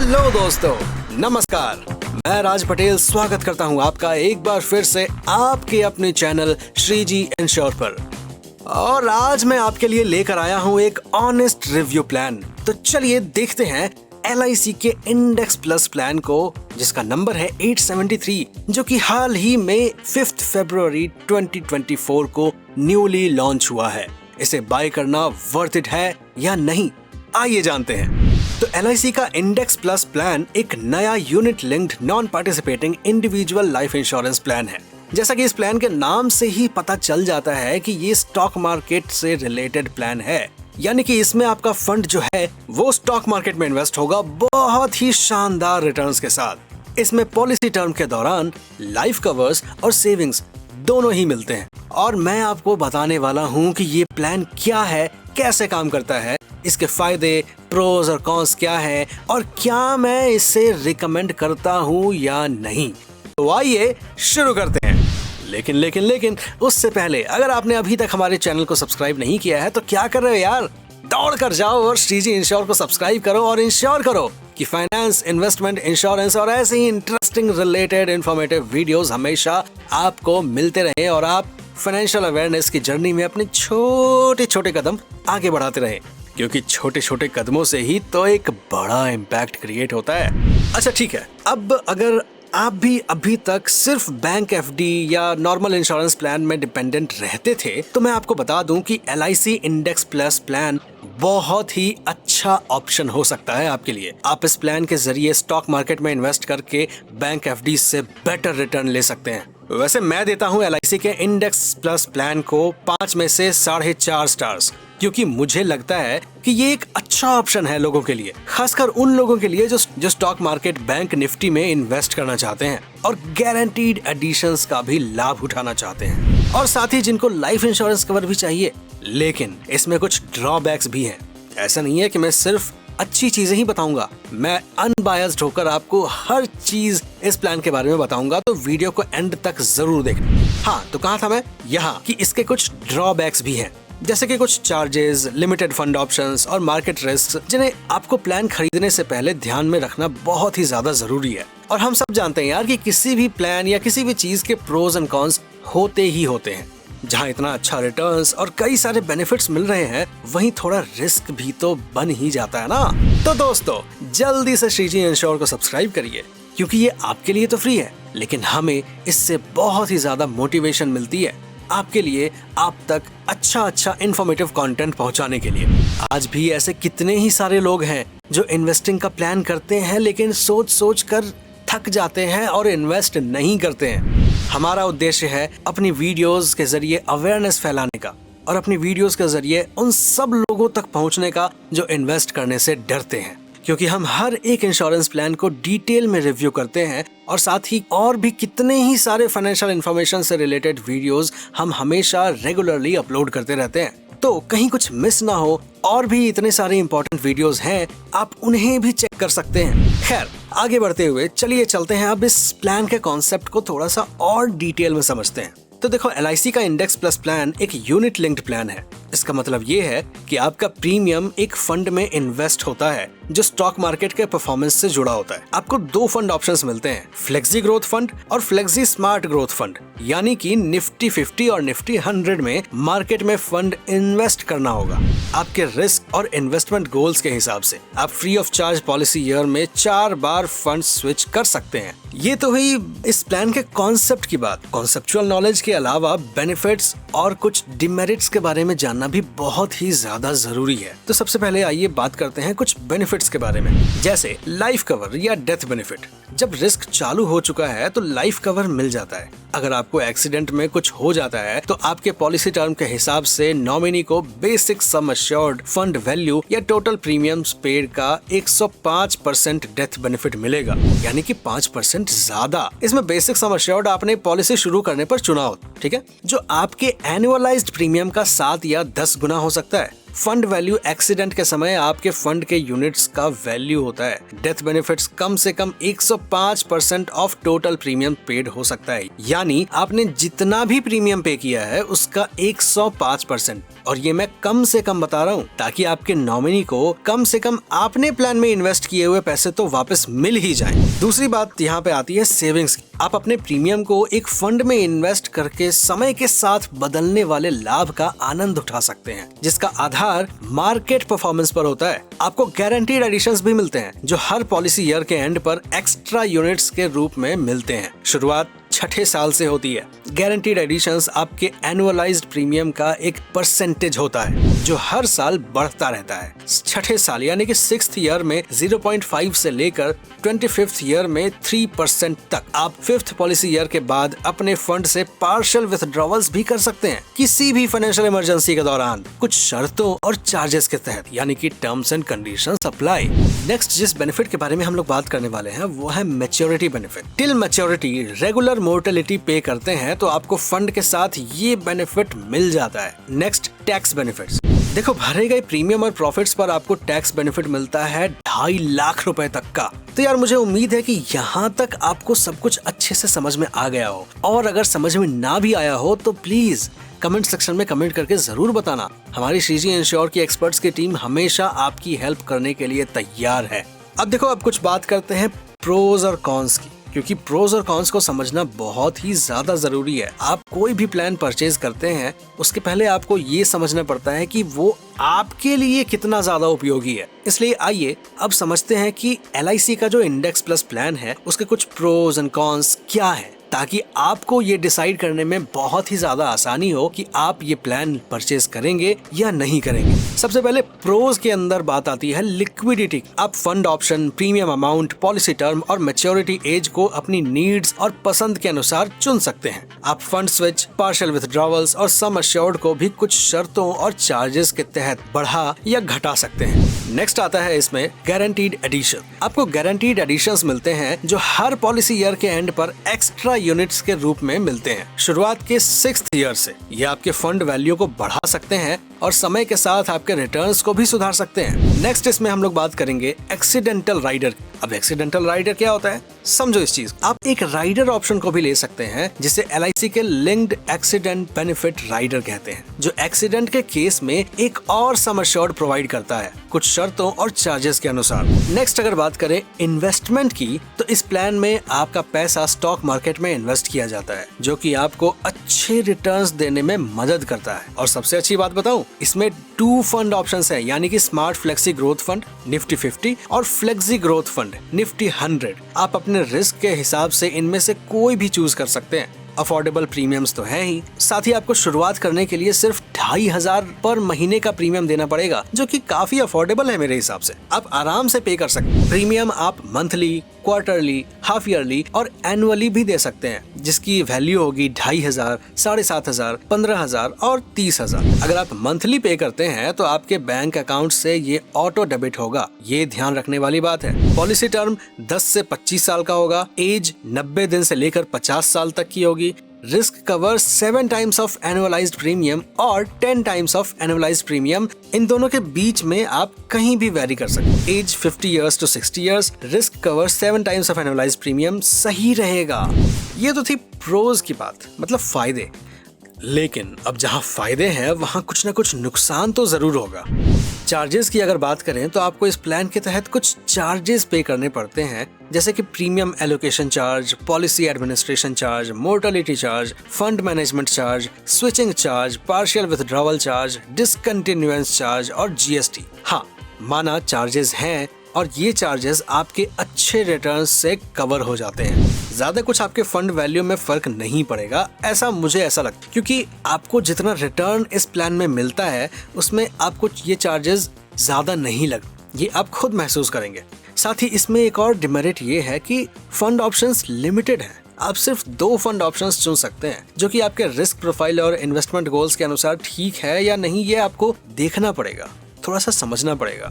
Hello दोस्तों, नमस्कार। मैं राज पटेल स्वागत करता हूं आपका एक बार फिर से आपके अपने चैनल श्रीजी इंश्योर पर। और आज मैं आपके लिए लेकर आया हूं एक ऑनेस्ट रिव्यू प्लान। तो चलिए देखते हैं LIC के इंडेक्स प्लस प्लान को, जिसका नंबर है 873, जो कि हाल ही में 5 फरवरी 2024 को न्यूली लॉन्च हुआ है। इसे बाय करना वर्थ इट है या नहीं, आइए जानते हैं। तो LIC का इंडेक्स प्लस प्लान एक नया unit linked non participating individual life insurance plan है। जैसा कि इस प्लान के नाम से ही पता चल जाता है कि ये स्टॉक मार्केट से रिलेटेड प्लान है, यानी कि इसमें आपका फंड जो है वो स्टॉक मार्केट में इन्वेस्ट होगा बहुत ही शानदार रिटर्न्स के साथ। इसमें पॉलिसी टर्म के दौरान लाइफ कवर्स और सेविंग्स दोनों ही मिलते हैं। और मैं आपको बताने वाला हूँ कि ये प्लान क्या है, कैसे काम करता है, इसके फायदे, प्रोज और कॉन्स क्या है, और क्या मैं इसे रिकमेंड करता हूँ या नहीं। तो आइए शुरू करते हैं। लेकिन उससे पहले अगर आपने अभी तक हमारे चैनल को सब्सक्राइब नहीं किया है तो क्या कर रहे हो यार, दौड़ कर जाओ और श्रीजी इंश्योर को सब्सक्राइब करो और इंश्योर करो कि फाइनेंस, इन्वेस्टमेंट, इंश्योरेंस और ऐसे ही इंटरेस्टिंग रिलेटेड इंफॉर्मेटिव वीडियोस हमेशा आपको मिलते रहे और आप फाइनेंशियल अवेयरनेस की जर्नी में अपने छोटे छोटे कदम आगे बढ़ाते रहें, क्योंकि छोटे छोटे कदमों से ही तो एक बड़ा इम्पैक्ट क्रिएट होता है। अच्छा ठीक है, अब अगर आप भी अभी तक सिर्फ बैंक FD या नॉर्मल इंश्योरेंस प्लान में डिपेंडेंट रहते थे, तो मैं आपको बता दूं कि LIC इंडेक्स प्लस प्लान बहुत ही अच्छा ऑप्शन हो सकता है आपके लिए। आप इस प्लान के जरिए स्टॉक मार्केट में इन्वेस्ट करके बैंक FD से बेटर रिटर्न ले सकते हैं। वैसे मैं देता हूं LIC के इंडेक्स प्लस प्लान को 5 में से 4.5 स्टार्स, क्योंकि मुझे लगता है कि ये एक अच्छा ऑप्शन है लोगों के लिए, खासकर उन लोगों के लिए जो स्टॉक मार्केट बैंक निफ्टी में इन्वेस्ट करना चाहते हैं और गारंटीड एडिशंस का भी लाभ उठाना चाहते हैं, और साथ ही जिनको लाइफ इंश्योरेंस कवर भी चाहिए। लेकिन इसमें कुछ ड्रॉबैक्स भी हैं। ऐसा नहीं है कि मैं सिर्फ अच्छी चीजें ही बताऊंगा, मैं अनबायस्ड होकर आपको हर चीज इस प्लान के बारे में बताऊंगा, तो वीडियो को एंड तक जरूर देखना। हाँ, तो कहा था मैं यहाँ कि इसके कुछ ड्रॉबैक्स भी हैं, जैसे कि कुछ चार्जेस, लिमिटेड फंड ऑप्शंस और मार्केट रिस्क, जिन्हें आपको प्लान खरीदने से पहले ध्यान में रखना बहुत ही ज्यादा जरूरी है। और हम सब जानते हैं यार कि किसी भी प्लान या किसी भी चीज के प्रोज एंड कॉन्स होते ही होते हैं। जहाँ इतना अच्छा रिटर्न्स और कई सारे बेनिफिट्स मिल रहे हैं, वहीं थोड़ा रिस्क भी तो बन ही जाता है ना। तो दोस्तों, जल्दी से श्रीजी इंश्योर को सब्सक्राइब करिए, क्योंकि ये आपके लिए तो फ्री है, लेकिन हमें इससे बहुत ही ज्यादा मोटिवेशन मिलती है आपके लिए, आप तक अच्छा इंफॉर्मेटिव कंटेंट पहुंचाने के लिए। आज भी ऐसे कितने ही सारे लोग हैं जो इन्वेस्टिंग का प्लान करते हैं, लेकिन सोच कर थक जाते हैं और इन्वेस्ट नहीं करते हैं। हमारा उद्देश्य है अपनी वीडियोस के जरिए अवेयरनेस फैलाने का, और अपनी वीडियोस के जरिए उन सब लोगों तक पहुंचने का जो इन्वेस्ट करने से डरते हैं, क्योंकि हम हर एक इंश्योरेंस प्लान को डिटेल में रिव्यू करते हैं, और साथ ही और भी कितने ही सारे फाइनेंशियल इंफॉर्मेशन से रिलेटेड वीडियोस हम हमेशा रेगुलरली अपलोड करते रहते हैं। तो कहीं कुछ मिस ना हो, और भी इतने सारे इंपॉर्टेंट वीडियोस हैं, आप उन्हें भी चेक कर सकते हैं। खैर, आगे बढ़ते हुए चलिए चलते हैं अब इस प्लान के कॉन्सेप्ट को थोड़ा सा और डिटेल में समझते हैं। तो देखो, LIC का इंडेक्स प्लस प्लान एक यूनिट लिंक्ड प्लान है। इसका मतलब ये है कि आपका प्रीमियम एक फंड में इन्वेस्ट होता है जो स्टॉक मार्केट के परफॉर्मेंस से जुड़ा होता है। आपको 2 फंड ऑप्शंस मिलते हैं, फ्लेक्सी ग्रोथ फंड और फ्लेक्सी स्मार्ट ग्रोथ फंड, यानी कि निफ्टी 50 और निफ्टी 100 में मार्केट में फंड इन्वेस्ट करना होगा। आपके रिस्क और इन्वेस्टमेंट गोल्स के हिसाब से आप free of charge policy year में 4 बार फंड स्विच कर सकते हैं। ये तो हुई इस प्लान के कॉन्सेप्ट की बात। कॉन्सेप्चुअल नॉलेज के अलावा बेनिफिट्स और कुछ डिमेरिट्स के बारे में जानना भी बहुत ही ज्यादा जरूरी है। तो सबसे पहले आइए बात करते हैं कुछ बेनिफिट्स के बारे में, जैसे लाइफ कवर या डेथ बेनिफिट। जब रिस्क चालू हो चुका है तो लाइफ कवर मिल जाता है। अगर आपको एक्सीडेंट में कुछ हो जाता है तो आपके पॉलिसी टर्म के हिसाब से नॉमिनी को basic sum assured, fund value या टोटल प्रीमियम्स पेड का 105% डेथ बेनिफिट मिलेगा, यानी कि 5% ज्यादा। इसमें बेसिक सम अश्योर्ड आपने पॉलिसी शुरू करने पर चुना हो, ठीक है, जो आपके एनुअलाइज्ड प्रीमियम का 7 या 10 गुना हो सकता है। फंड वैल्यू एक्सीडेंट के समय आपके फंड के यूनिट्स का वैल्यू होता है। डेथ बेनिफिट्स कम से कम 105% ऑफ टोटल प्रीमियम पेड हो सकता है, यानी आपने जितना भी प्रीमियम पे किया है उसका 105%। और ये मैं कम से कम बता रहा हूँ ताकि आपके नॉमिनी को कम से कम आपने प्लान में इन्वेस्ट किए हुए पैसे तो वापस मिल ही जाए। दूसरी बात यहाँ पे आती है सेविंग्स की। आप अपने प्रीमियम को एक फंड में इन्वेस्ट करके समय के साथ बदलने वाले लाभ का आनंद उठा सकते हैं, जिसका आधार मार्केट परफॉर्मेंस पर होता है। आपको गारंटीड एडिशंस भी मिलते हैं जो हर पॉलिसी ईयर के एंड पर एक्स्ट्रा यूनिट्स के रूप में मिलते हैं। शुरुआत छठे साल से होती है। गारंटीड एडिशंस आपके एनुअलाइज्ड प्रीमियम का एक परसेंटेज होता है जो हर साल बढ़ता रहता है। छठे साल यानी कि 6th ईयर में 0.5 से लेकर 25th ईयर में 3% तक। आप 5th पॉलिसी ईयर के बाद अपने फंड से पार्शियल विथड्रॉवल्स भी कर सकते हैं किसी भी फाइनेंशियल इमरजेंसी के दौरान, कुछ शर्तों और चार्जेस के तहत, यानी कि terms and conditions apply. Next जिस बेनिफिट के बारे में हम लोग बात करने वाले हैं वो है maturity benefit. Till maturity regular mortality पे करते हैं तो आपको फंड के साथ ये बेनिफिट मिल जाता है। Next tax benefits. देखो, भरे गए प्रीमियम और प्रॉफिट्स पर आपको टैक्स बेनिफिट मिलता है 2.5 लाख रुपए तक का। तो यार मुझे उम्मीद है कि यहाँ तक आपको सब कुछ अच्छे से समझ में आ गया हो, और अगर समझ में ना भी आया हो तो प्लीज कमेंट सेक्शन में कमेंट करके जरूर बताना। हमारी श्रीजी इंश्योर की एक्सपर्ट्स की टीम हमेशा आपकी हेल्प करने के लिए तैयार है। अब देखो, अब कुछ बात करते हैं प्रोज और कॉन्स की, क्योंकि प्रोज और कॉन्स को समझना बहुत ही ज्यादा जरूरी है। आप कोई भी प्लान परचेज करते हैं उसके पहले आपको ये समझना पड़ता है कि वो आपके लिए कितना ज्यादा उपयोगी है। इसलिए आइए अब समझते हैं कि LIC का जो इंडेक्स प्लस प्लान है उसके कुछ प्रोज एंड कॉन्स क्या है, ताकि आपको ये डिसाइड करने में बहुत ही ज्यादा आसानी हो कि आप ये प्लान परचेज करेंगे या नहीं करेंगे। सबसे पहले प्रोज के अंदर बात आती है लिक्विडिटी। आप fund option, premium amount, policy term और मैच्योरिटी एज को अपनी नीड्स और पसंद के अनुसार चुन सकते हैं। आप फंड स्विच, पार्शियल विथड्रॉवल्स और सम अश्योर्ड को भी कुछ शर्तों और चार्जेस के तहत बढ़ा या घटा सकते हैं। नेक्स्ट आता है इसमें गारंटीड एडिशन। आपको गारंटीड एडिशंस मिलते हैं जो हर पॉलिसी ईयर के एंड पर एक्स्ट्रा यूनिट्स के रूप में मिलते हैं। शुरुआत के 6th ईयर से ये आपके फंड वैल्यू को बढ़ा सकते हैं और समय के साथ आपके रिटर्न्स को भी सुधार सकते हैं। नेक्स्ट इसमें हम लोग बात करेंगे एक्सीडेंटल राइडर। अब एक्सीडेंटल राइडर क्या होता है, समझो इस चीज। आप एक राइडर ऑप्शन को भी ले सकते हैं जिसे LIC के लिंक्ड एक्सीडेंट बेनिफिट राइडर कहते हैं, जो एक्सीडेंट के केस में एक और सम अश्योर्ड प्रोवाइड करता है कुछ शर्तों और चार्जेस के अनुसार। नेक्स्ट अगर बात करें इन्वेस्टमेंट की, तो इस प्लान में आपका पैसा स्टॉक मार्केट में इन्वेस्ट किया जाता है जो कि आपको अच्छे रिटर्न्स देने में मदद करता है। और सबसे अच्छी बात बताऊं, इसमें 2 फंड ऑप्शंस है, यानी कि smart flexi growth fund Nifty 50 और फ्लेक्सी ग्रोथ फंड निफ्टी 100। आप अपने रिस्क के हिसाब से इनमें से कोई भी चूज कर सकते हैं। अफोर्डेबल प्रीमियम्स तो है ही, साथ ही आपको शुरुआत करने के लिए सिर्फ 2,500 पर महीने का प्रीमियम देना पड़ेगा, जो कि काफी अफोर्डेबल है मेरे हिसाब से। आप आराम से पे कर सकते हैं। प्रीमियम आप मंथली, क्वार्टरली, हाफ ईयरली और एनुअली भी दे सकते हैं, जिसकी वैल्यू होगी 2,500, 7,500, 15,000 और 30,000। अगर आप मंथली पे करते हैं तो आपके बैंक अकाउंट से ये ऑटो डेबिट होगा। ये ध्यान रखने वाली बात है। पॉलिसी टर्म 10 से 25 साल का होगा। एज 90 दिन से लेकर 50 साल तक की होगी। Risk cover 7 times of annualised premium और 10 टाइम्स ऑफ एनुअलाइज्ड प्रीमियम। इन दोनों के बीच में आप कहीं भी वेरी कर सकते हैं। Age 50 years to 60 years, risk cover 7 times of annualised premium सही रहेगा। ये तो थी प्रोज की बात, मतलब फायदे। लेकिन अब जहाँ फायदे हैं वहाँ कुछ ना कुछ नुकसान तो जरूर होगा। चार्जेस की अगर बात करें तो आपको इस प्लान के तहत कुछ चार्जेस पे करने पड़ते हैं, जैसे कि premium allocation charge, policy administration charge, mortality charge, fund management charge, switching charge, partial withdrawal charge, discontinuance charge और GST। हाँ, माना चार्जेस हैं और ये चार्जेस आपके अच्छे रिटर्न्स से कवर हो जाते हैं। ज्यादा कुछ आपके फंड वैल्यू में फर्क नहीं पड़ेगा, मुझे ऐसा लगता है, क्योंकि आपको जितना रिटर्न इस प्लान में मिलता है उसमें आपको ये चार्जेस ज्यादा नहीं लगते, ये आप खुद महसूस करेंगे। साथ ही इसमें एक और डिमेरिट ये है कि फंड ऑप्शंस लिमिटेड हैं। आप सिर्फ 2 फंड ऑप्शंस चुन सकते हैं, जो कि आपके रिस्क प्रोफाइल और इन्वेस्टमेंट गोल्स के अनुसार ठीक है या नहीं, ये आपको देखना पड़ेगा, थोड़ा सा समझना पड़ेगा।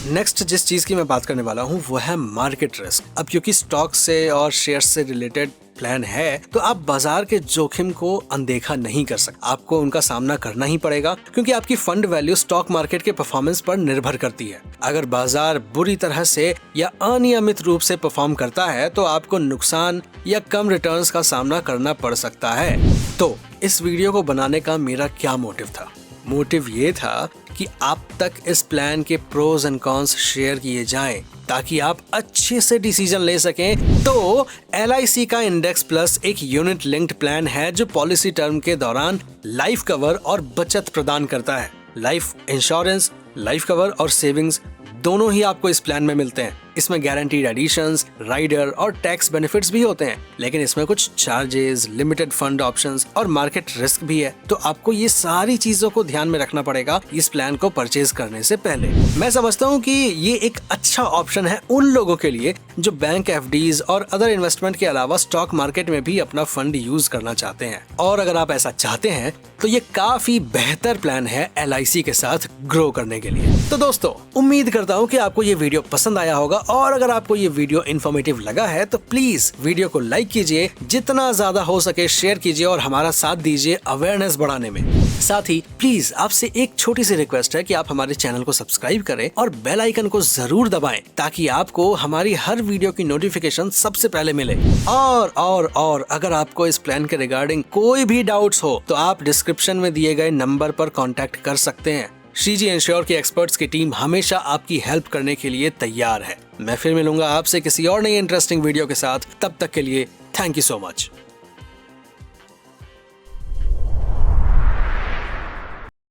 नेक्स्ट जिस चीज की मैं बात करने वाला हूँ वो है मार्केट रिस्क। अब क्योंकि स्टॉक से और शेयर से रिलेटेड प्लान है तो आप बाजार के जोखिम को अनदेखा नहीं कर सकते। आपको उनका सामना करना ही पड़ेगा क्योंकि आपकी फंड वैल्यू स्टॉक मार्केट के परफॉर्मेंस पर निर्भर करती है। अगर बाजार बुरी तरह से या अनियमित रूप से परफॉर्म करता है तो आपको नुकसान या कम रिटर्न्स का सामना करना पड़ सकता है। तो इस वीडियो को बनाने का मेरा क्या मोटिव था? मोटिव ये था कि आप तक इस प्लान के प्रोज एंड कॉन्स शेयर किए जाएं ताकि आप अच्छे से डिसीजन ले सकें। तो LIC का इंडेक्स प्लस एक यूनिट लिंक्ड प्लान है जो पॉलिसी टर्म के दौरान लाइफ कवर और बचत प्रदान करता है। लाइफ इंश्योरेंस, लाइफ कवर और सेविंग्स दोनों ही आपको इस प्लान में मिलते हैं। इसमें गारंटीड एडिशंस, राइडर और टैक्स बेनिफिट्स भी होते हैं, लेकिन इसमें कुछ चार्जेस, लिमिटेड फंड ऑप्शंस और मार्केट रिस्क भी है। तो आपको ये सारी चीजों को ध्यान में रखना पड़ेगा इस प्लान को परचेज करने से पहले। मैं समझता हूँ कि ये एक अच्छा ऑप्शन है उन लोगों के लिए जो बैंक FDs और अदर इन्वेस्टमेंट के अलावा स्टॉक मार्केट में भी अपना फंड यूज करना चाहते हैं। और अगर आप ऐसा चाहते हैं तो ये काफी बेहतर प्लान है LIC के साथ ग्रो करने के लिए। तो दोस्तों, उम्मीद करता हूँ कि आपको ये वीडियो पसंद आया होगा और अगर आपको ये वीडियो इन्फॉर्मेटिव लगा है तो प्लीज वीडियो को लाइक कीजिए, जितना ज्यादा हो सके शेयर कीजिए और हमारा साथ दीजिए अवेयरनेस बढ़ाने में। साथ ही प्लीज आपसे एक छोटी सी रिक्वेस्ट है कि आप हमारे चैनल को सब्सक्राइब करें और बेल आइकन को जरूर दबाएं ताकि आपको हमारी हर वीडियो की नोटिफिकेशन सबसे पहले मिले। और अगर आपको इस प्लान के रिगार्डिंग कोई भी डाउट्स हो तो आप डिस्क्रिप्शन में दिए गए नंबर पर कांटेक्ट कर सकते हैं। श्रीजी इंश्योर की एक्सपर्ट्स की टीम हमेशा आपकी हेल्प करने के लिए तैयार है। मैं फिर मिलूंगा आपसे किसी और नई इंटरेस्टिंग वीडियो के साथ। तब तक के लिए थैंक यू सो मच।